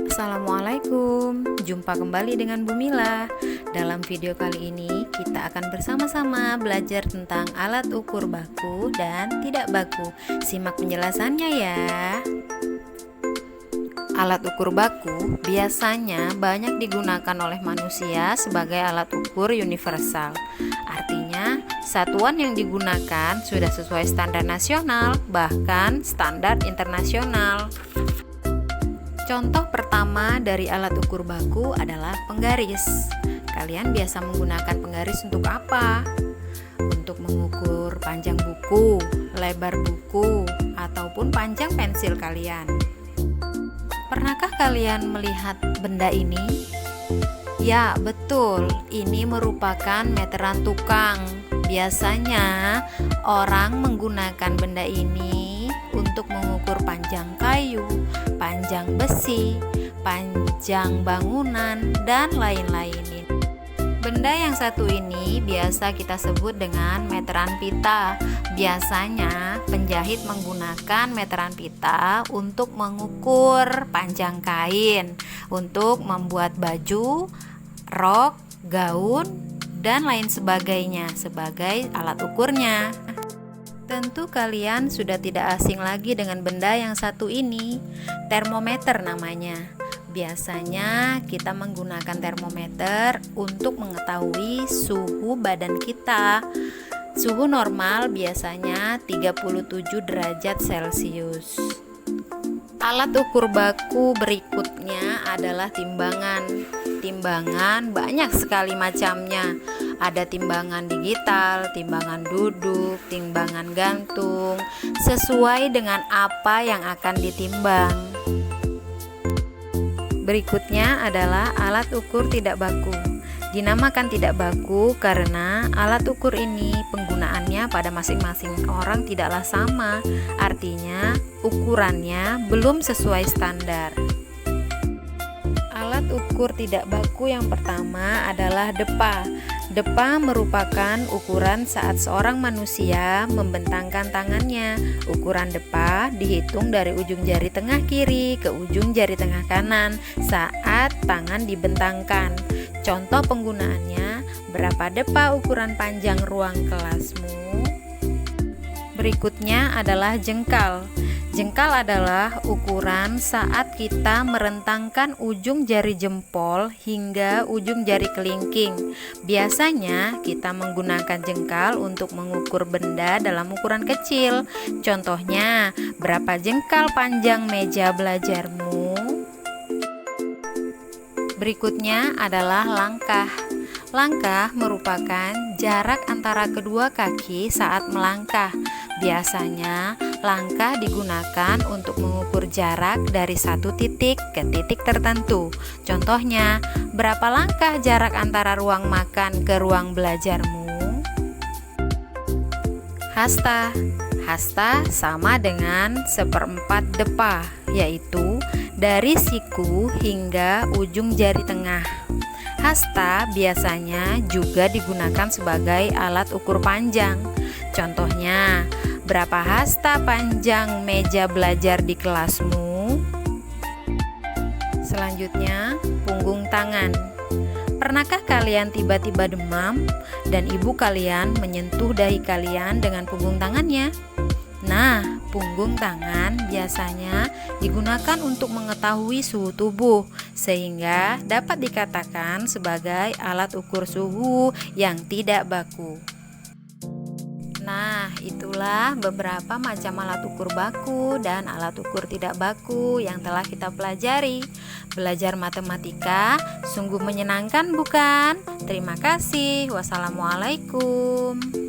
Assalamualaikum, jumpa kembali dengan Bu Mila. Dalam video kali ini kita akan bersama-sama belajar tentang alat ukur baku dan tidak baku. Simak penjelasannya ya. Alat ukur baku biasanya banyak digunakan oleh manusia sebagai alat ukur universal. Artinya, satuan yang digunakan sudah sesuai standar nasional, bahkan standar internasional. Contoh pertama dari alat ukur baku adalah penggaris. Kalian biasa menggunakan penggaris untuk apa? Untuk mengukur panjang buku, lebar buku, ataupun panjang pensil kalian. Pernahkah kalian melihat benda ini? Ya, betul. Ini merupakan meteran tukang. Biasanya orang menggunakan benda ini untuk mengukur panjang kayu, panjang besi, panjang bangunan, dan lain-lain. Benda yang satu ini biasa kita sebut dengan meteran pita. Biasanya penjahit menggunakan meteran pita untuk mengukur panjang kain, untuk membuat baju, rok, gaun, dan lain sebagainya sebagai alat ukurnya. Tentu kalian sudah tidak asing lagi dengan benda yang satu ini, termometer namanya. Biasanya kita menggunakan termometer untuk mengetahui suhu badan kita. Suhu normal biasanya 37 derajat Celcius. Alat ukur baku berikutnya adalah timbangan. Timbangan banyak sekali macamnya. Ada timbangan digital, timbangan duduk, timbangan gantung, sesuai dengan apa yang akan ditimbang. Berikutnya adalah alat ukur tidak baku. Dinamakan tidak baku karena alat ukur ini penggunaannya pada masing-masing orang tidaklah sama. Artinya, ukurannya belum sesuai standar. Alat ukur tidak baku yang pertama adalah depa. Depa merupakan ukuran saat seorang manusia membentangkan tangannya. Ukuran depa dihitung dari ujung jari tengah kiri ke ujung jari tengah kanan saat tangan dibentangkan. Contoh penggunaannya, berapa depa ukuran panjang ruang kelasmu? Berikutnya adalah jengkal. Jengkal adalah ukuran saat kita merentangkan ujung jari jempol hingga ujung jari kelingking. Biasanya kita menggunakan jengkal untuk mengukur benda dalam ukuran kecil. Contohnya, berapa jengkal panjang meja belajarmu? Berikutnya adalah langkah. Langkah merupakan jarak antara kedua kaki saat melangkah. Biasanya, langkah digunakan untuk mengukur jarak dari satu titik ke titik tertentu. Contohnya, berapa langkah jarak antara ruang makan ke ruang belajarmu? Hasta. Hasta sama dengan 1/4 depa, yaitu dari siku hingga ujung jari tengah. Hasta biasanya juga digunakan sebagai alat ukur panjang. Contohnya, berapa hasta panjang meja belajar di kelasmu? Selanjutnya, punggung tangan. Pernahkah kalian tiba-tiba demam dan ibu kalian menyentuh dahi kalian dengan punggung tangannya? Nah, punggung tangan biasanya digunakan untuk mengetahui suhu tubuh, sehingga dapat dikatakan sebagai alat ukur suhu yang tidak baku. Nah, itulah beberapa macam alat ukur baku dan alat ukur tidak baku yang telah kita pelajari. Belajar matematika sungguh menyenangkan, bukan? Terima kasih. Wassalamualaikum.